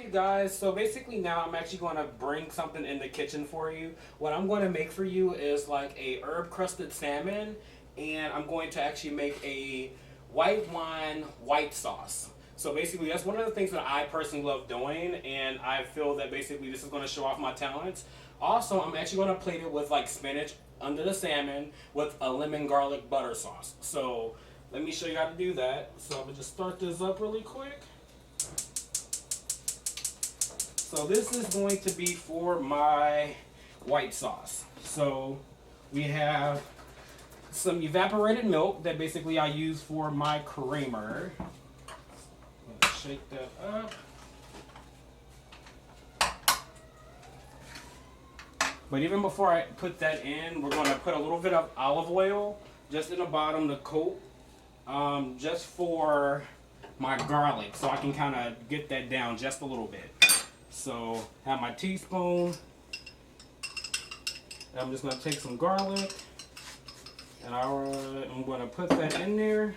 you guys, so basically now I'm actually going to bring something in the kitchen for you. What I'm going to make for you is like a herb crusted salmon, and I'm going to actually make a white wine white sauce. So basically that's one of the things that I personally love doing, and I feel that basically this is going to show off my talents. Also, I'm actually going to plate it with like spinach under the salmon with a lemon garlic butter sauce. So let me show you how to do that. So I'm going to just start this up really quick. So this is going to be for my white sauce. So we have some evaporated milk that basically I use for my creamer. I'm gonna shake that up. But even before I put that in, we're going to put a little bit of olive oil just in the bottom to coat, just for my garlic, so I can kind of get that down just a little bit. So have my teaspoon. And I'm just going to take some garlic, and I'm going to put that in there.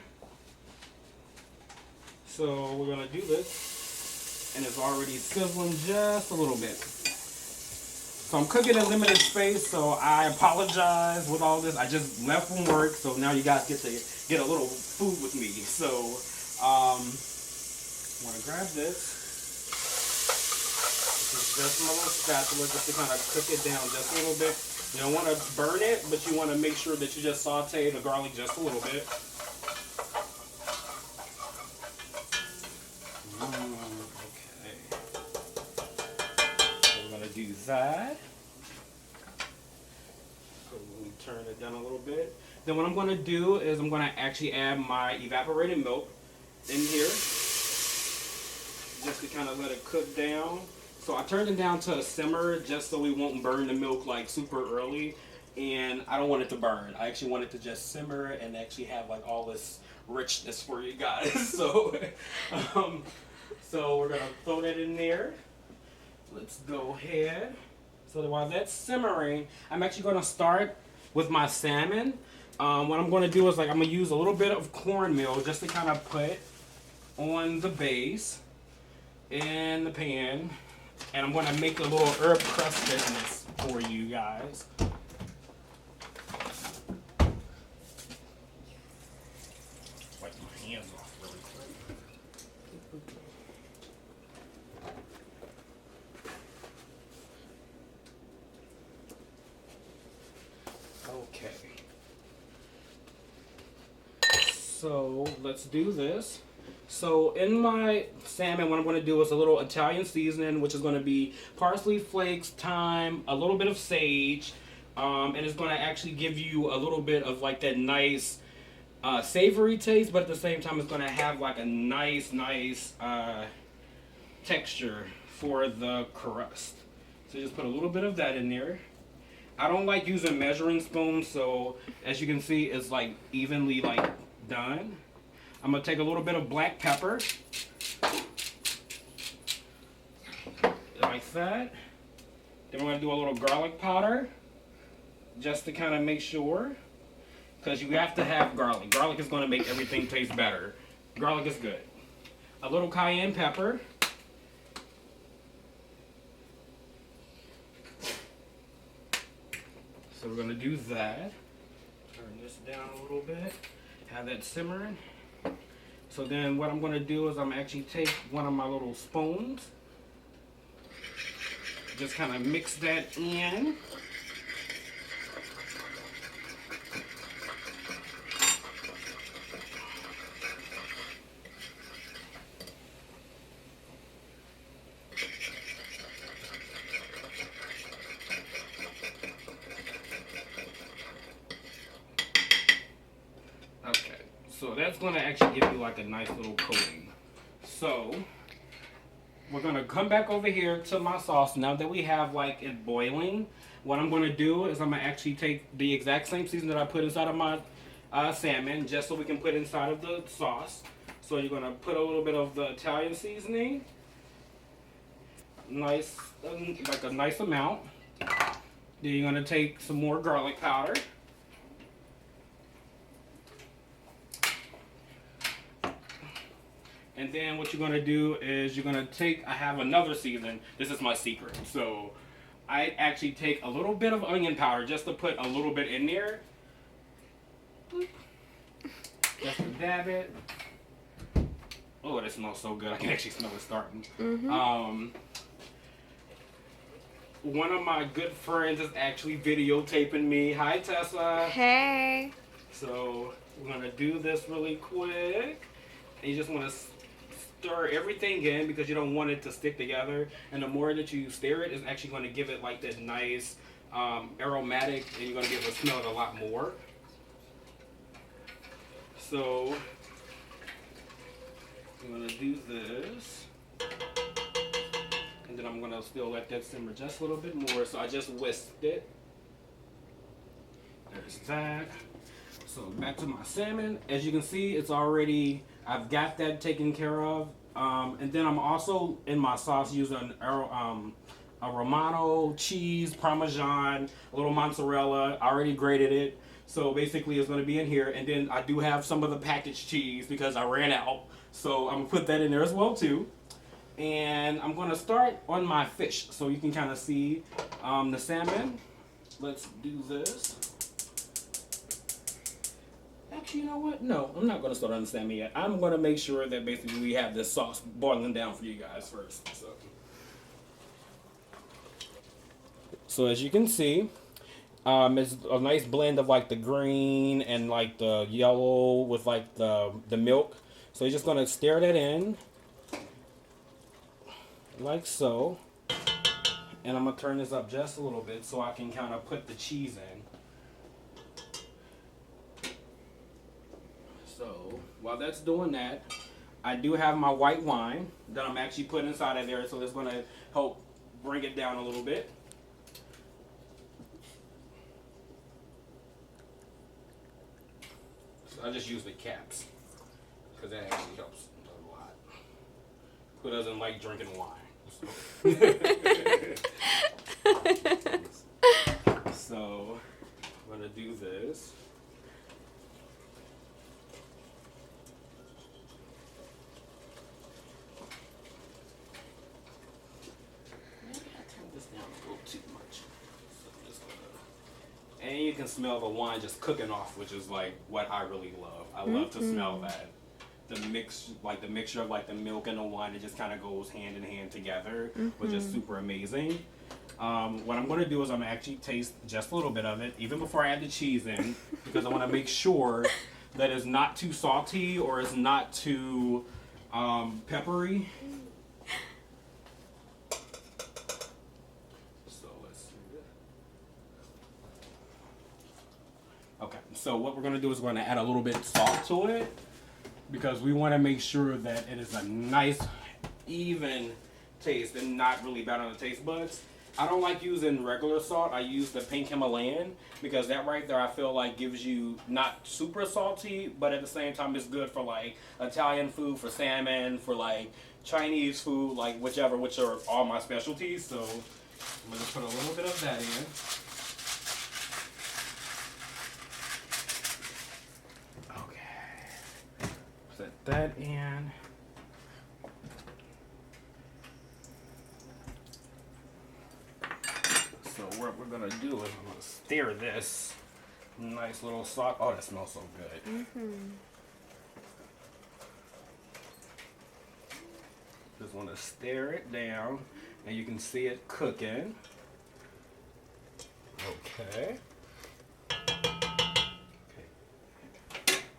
So we're going to do this, and it's already sizzling just a little bit. So I'm cooking in limited space, so I apologize with all this. I just left from work, so now you guys get to get a little food with me. So I'm going to grab this. Just my little spatula, just to kind of cook it down just a little bit. You don't want to burn it, but you want to make sure that you just saute the garlic just a little bit. Okay. So we're going to do that. So let me turn it down a little bit. Then what I'm going to do is I'm going to actually add my evaporated milk in here, just to kind of let it cook down. So I turned it down to a simmer just so we won't burn the milk like super early, and I don't want it to burn. I actually want it to just simmer and actually have like all this richness for you guys. So we're gonna throw that in there. Let's go ahead. So while that's simmering, I'm actually gonna start with my salmon. What I'm gonna do is like I'm gonna use a little bit of cornmeal just to kind of put on the base in the pan. And I'm going to make a little herb crustedness for you guys. Wipe my hands off really quick. Okay. So let's do this. So in my salmon, what I'm going to do is a little Italian seasoning, which is going to be parsley flakes, thyme, a little bit of sage, and it's going to actually give you a little bit of like that nice savory taste, but at the same time it's going to have like a nice texture for the crust. So just put a little bit of that in there. I don't like using measuring spoons, so as you can see, it's like evenly like done. I'm going to take a little bit of black pepper, like that. Then we're going to do a little garlic powder, just to kind of make sure, because you have to have garlic. Garlic is going to make everything taste better. Garlic is good. A little cayenne pepper. So we're going to do that. Turn this down a little bit. Have that simmering. So then what I'm going to do is I'm actually take one of my little spoons, just kind of mix that in. So that's going to actually give you like a nice little coating. So we're going to come back over here to my sauce. Now that we have like it boiling, what I'm going to do is I'm going to actually take the exact same seasoning that I put inside of my salmon, just so we can put inside of the sauce. So you're going to put a little bit of the Italian seasoning, nice, like a nice amount. Then you're going to take some more garlic powder. And And then what you're gonna do is you're gonna take, I have another season. This is my secret. So I actually take a little bit of onion powder just to put a little bit in there. Just to dab it. Oh, that smells so good. I can actually smell it starting. One of my good friends is actually videotaping me. Hi, Tessa. Hey. So we're gonna do this really quick. And you just want to stir everything in because you don't want it to stick together. And the more that you stir it, it's actually going to give it like that nice aromatic, and you're going to be able to smell it a lot more. So I'm going to do this. And then I'm going to still let that simmer just a little bit more. So I just whisked it. There's that. So back to my salmon. As you can see, it's already, I've got that taken care of. And then I'm also in my sauce using a Romano cheese, Parmesan, a little mozzarella. I already grated it. So basically it's going to be in here. And then I do have some of the packaged cheese because I ran out. So I'm going to put that in there as well too. And I'm going to start on my fish so you can kind of see the salmon. Let's do this. Actually, you know what? No, I'm not going to start on the salmon yet. I'm going to make sure that basically we have this sauce boiling down for you guys first. So as you can see, it's a nice blend of like the green and like the yellow with like the milk. So you're just going to stir that in. Like so. And I'm going to turn this up just a little bit so I can kind of put the cheese in. So while that's doing that, I do have my white wine that I'm actually putting inside of there, so it's going to help bring it down a little bit. So I just use the caps because that actually helps a lot. Who doesn't like drinking wine? So I'm going to do this. And you can smell the wine just cooking off, which is like what I really love. I love to smell that. The mixture of like the milk and the wine, it just kind of goes hand in hand together, which is super amazing. What I'm going to do is I'm going to actually taste just a little bit of it, even before I add the cheese in, because I want to make sure that it's not too salty or it's not too peppery. Okay, so what we're going to do is we're going to add a little bit of salt to it because we want to make sure that it is a nice, even taste and not really bad on the taste buds. I don't like using regular salt. I use the pink Himalayan because that right there I feel like gives you not super salty, but at the same time it's good for like Italian food, for salmon, for like Chinese food, like whichever, which are all my specialties. So I'm going to put a little bit of that in. Set that in. So what we're gonna do is we're gonna stir this nice little sauce. Oh, that smells so good. Just want to stir it down, and you can see it cooking. Okay.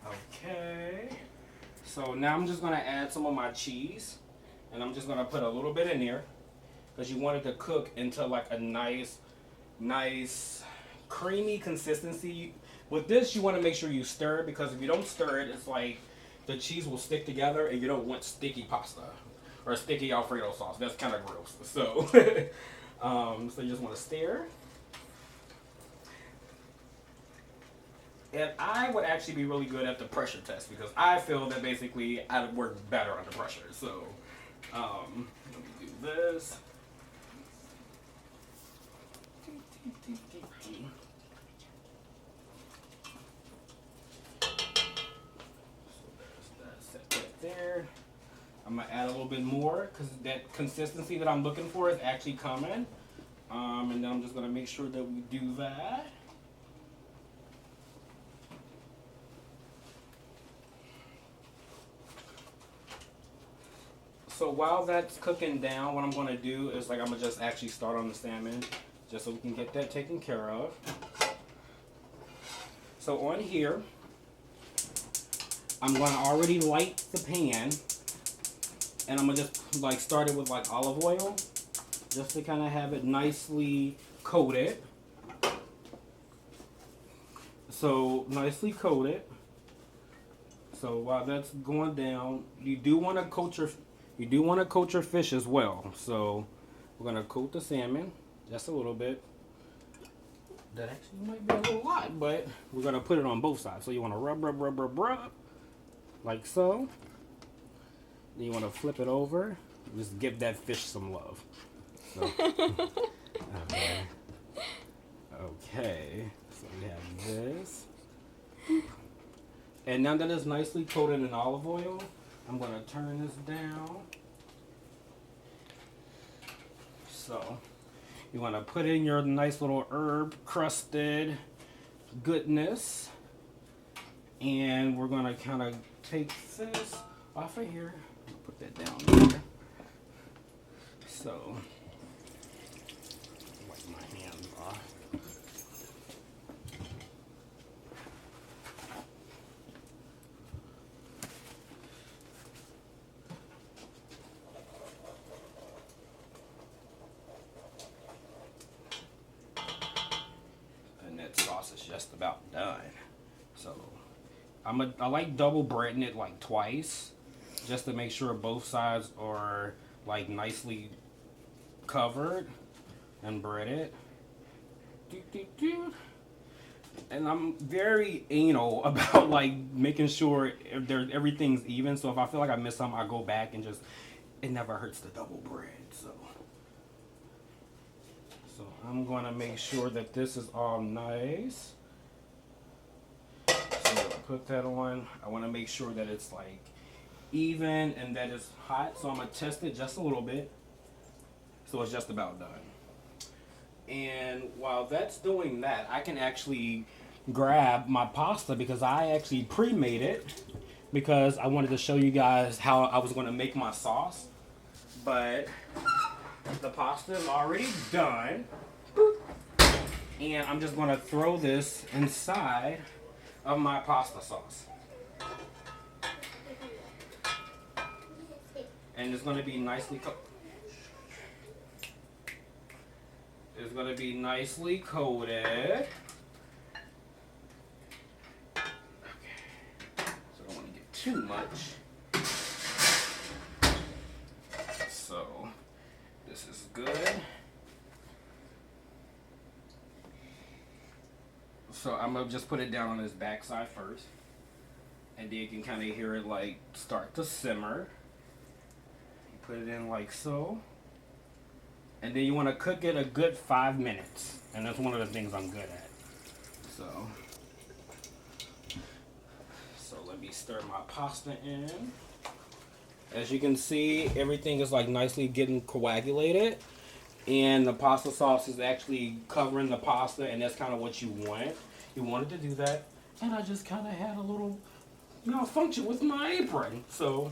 Okay. So now I'm just going to add some of my cheese, and I'm just going to put a little bit in there because you want it to cook into like a nice creamy consistency. With this, you want to make sure you stir it because if you don't stir it, it's like the cheese will stick together and you don't want sticky pasta or sticky Alfredo sauce. That's kind of gross. So, so you just want to stir. And I would actually be really good at the pressure test because I feel that basically I work better under pressure. So, let me do this. So set that there. I'm gonna add a little bit more because that consistency that I'm looking for is actually coming. And then I'm just gonna make sure that we do that. So while that's cooking down, what I'm gonna do is like I'm gonna just actually start on the salmon, just so we can get that taken care of. So on here, I'm gonna already light the pan, and I'm gonna just like start it with like olive oil, just to kind of have it nicely coated. So nicely coated. So while that's going down, you do want to coat your fish as well. So we're gonna coat the salmon just a little bit. That actually might be a little lot, but we're gonna put it on both sides. So you want to rub, rub, rub, rub, rub, like so. Then you want to flip it over. Just give that fish some love. So, okay. Okay. So we have this. And now that it's nicely coated in olive oil, I'm gonna turn this down. So you want to put in your nice little herb crusted goodness, and we're gonna kind of take this off of here. Put that down there. So wipe my hands off. Sauce is just about done. So I like double breading it like twice, just to make sure both sides are like nicely covered and breaded. And I'm very anal about like making sure everything's even. So if I feel like I miss something, I go back and just, it never hurts to double bread. So I'm going to make sure that this is all nice. So put that on. I want to make sure that it's like even and that it's hot. So I'm going to test it just a little bit. So it's just about done. And while that's doing that, I can actually grab my pasta because I actually pre-made it because I wanted to show you guys how I was going to make my sauce. But the pasta is already done, and I'm just going to throw this inside of my pasta sauce, and it's going to be nicely it's going to be nicely coated. Okay, so I don't want to get too much. So this is good. So I'm gonna just put it down on this backside first, and then you can kind of hear it like start to simmer. You put it in like so, and then you want to cook it a good 5 minutes, and that's one of the things I'm good at. So let me stir my pasta in. As you can see, everything is like nicely getting coagulated, and the pasta sauce is actually covering the pasta, and that's kind of what you want. You wanted to do that, and I just kind of had a little malfunction with my apron. So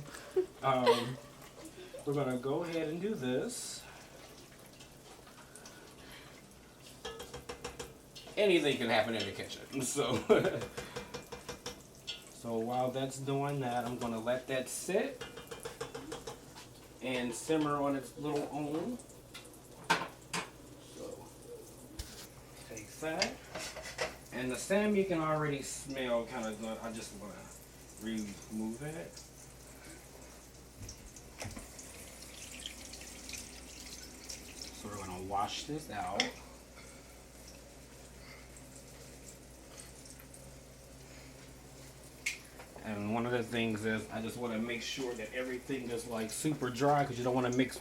we're gonna go ahead and do this. Anything can happen in the kitchen. So while that's doing that, I'm gonna let that sit and simmer on its little own. So take that, and the salmon you can already smell kind of good. I just want to remove it. So we're going to wash this out. And one of the things is I just want to make sure that everything is like super dry, because you don't want to mix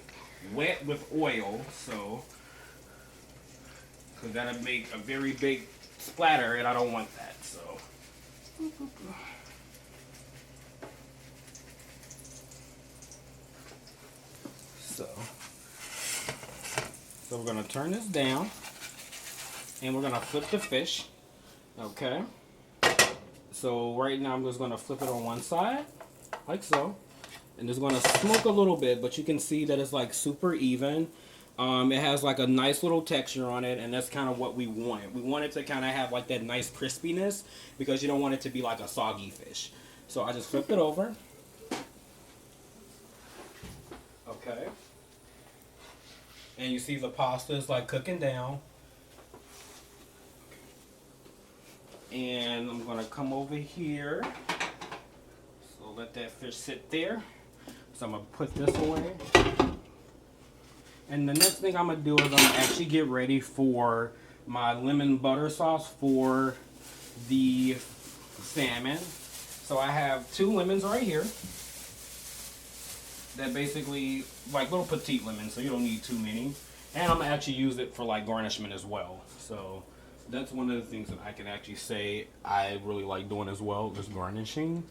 wet with oil. So, because that'll make a very big splatter, and I don't want that. So, So we're gonna turn this down and we're gonna flip the fish. Okay. So right now I'm just gonna flip it on one side, like so. And it's gonna smoke a little bit, but you can see that it's like super even. It has like a nice little texture on it, and that's kind of what we want. We want it to kind of have like that nice crispiness because you don't want it to be like a soggy fish. So I just flipped it over. Okay. And you see the pasta is like cooking down. And I'm gonna come over here. So let that fish sit there. So I'm gonna put this away. And the next thing I'm gonna do is I'm gonna actually get ready for my lemon butter sauce for the salmon. So I have 2 lemons right here. That basically like little petite lemons, so you don't need too many. And I'm gonna actually use it for like garnishment as well. So that's one of the things that I can actually say I really like doing as well, is garnishing.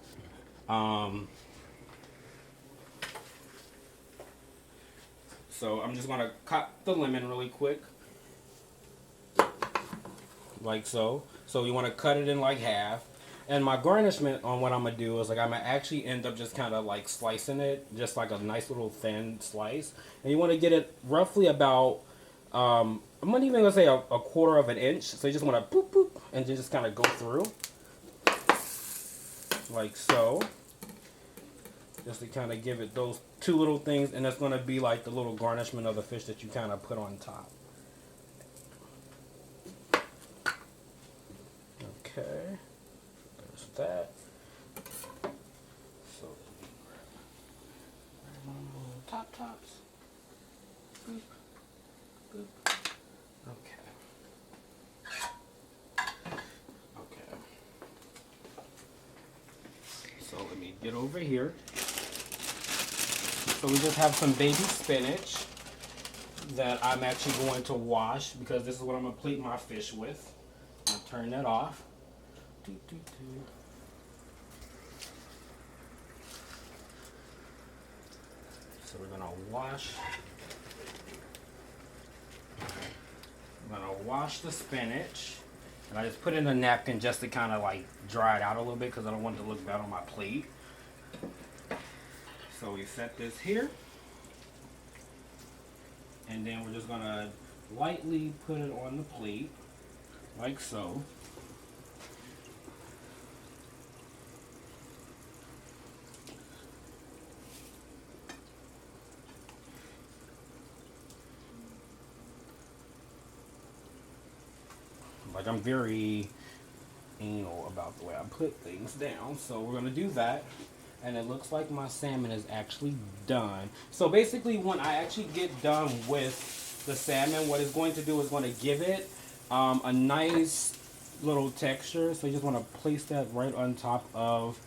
So I'm just gonna cut the lemon really quick, like so. So you want to cut it in like half. And my garnishment on what I'm gonna do is like I'm gonna actually end up just kind of like slicing it, just like a nice little thin slice. And you want to get it roughly about, I'm not even gonna say a quarter of an inch. So you just want to boop boop and just kind of go through, like so. Just to kind of give it those 2 little things, and that's going to be like the little garnishment of the fish that you kind of put on top. Okay, there's that. So, grab one little tops. Boop, boop. Okay. Okay. So let me get over here. So we just have some baby spinach that I'm actually going to wash because this is what I'm going to plate my fish with. I'm going to turn that off. So we're going to wash. I'm going to wash the spinach. And I just put it in a napkin just to kind of like dry it out a little bit because I don't want it to look bad on my plate. So we set this here, and then we're just gonna lightly put it on the plate, like so. Like I'm very anal about the way I put things down, so we're gonna do that. And it looks like my salmon is actually done. So basically when I actually get done with the salmon, what it's going to do is going to give it a nice little texture. So you just want to place that right on top of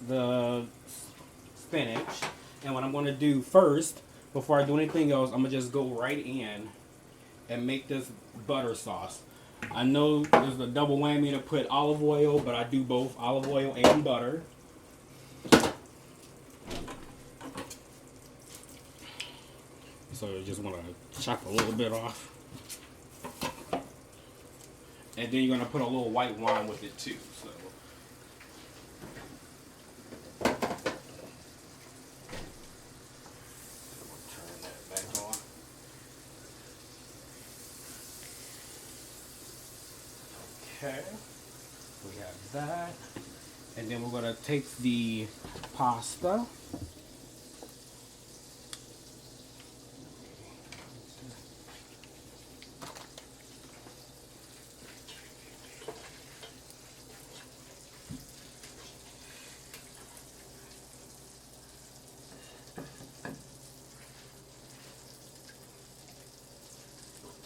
the spinach. And what I'm going to do first, before I do anything else, I'm going to just go right in and make this butter sauce. I know there's a double whammy to put olive oil, but I do both olive oil and butter. So you just want to chop a little bit off. And then you're going to put a little white wine with it too. So we'll turn that back on. Okay, we have that. And then we're going to take the pasta.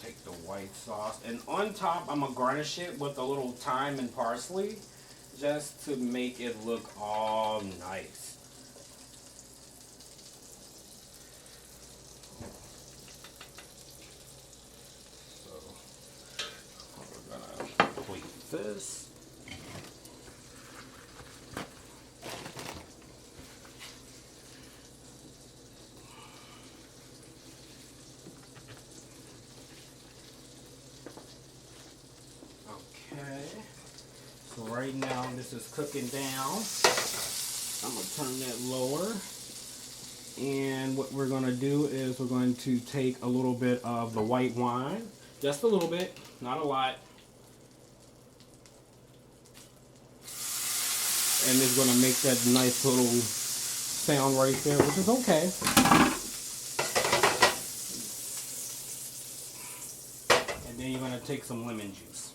Take the white sauce, and on top I'm gonna garnish it with a little thyme and parsley just to make it look all nice. So we're gonna plate this. So right now this is cooking down. I'm going to turn that lower. And what we're going to do is we're going to take a little bit of the white wine. Just a little bit, not a lot. And it's going to make that nice little sound right there, which is okay. And then you're going to take some lemon juice.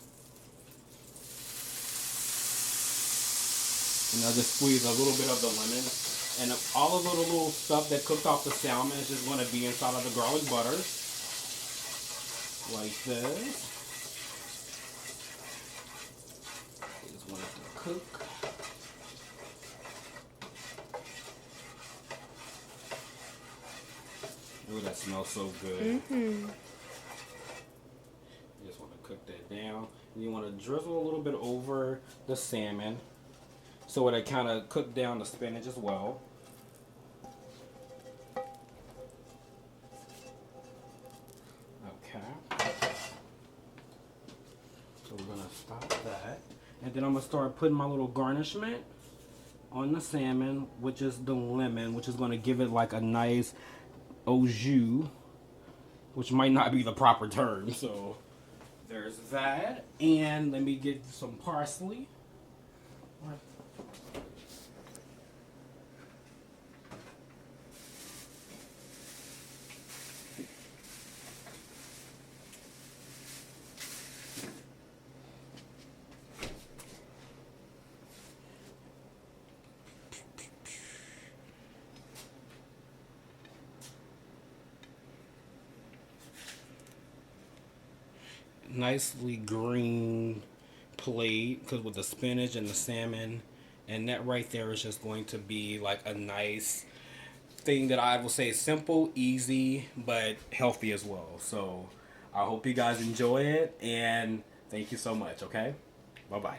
And I'll just squeeze a little bit of the lemon. And all of the little stuff that cooked off the salmon is just going to be inside of the garlic butter. Like this. Just want it to cook. Ooh, that smells so good. You just want to cook that down. And you want to drizzle a little bit over the salmon so it kind of cook down the spinach as well. Okay. So we're going to stop that. And then I'm going to start putting my little garnishment on the salmon, which is the lemon, which is going to give it like a nice au jus, which might not be the proper term. So there's that. And let me get some parsley. Nicely green plate, because with the spinach and the salmon, and that right there is just going to be like a nice thing that I will say simple, easy, but healthy as well. So I hope you guys enjoy it, and thank you so much. Okay, bye bye.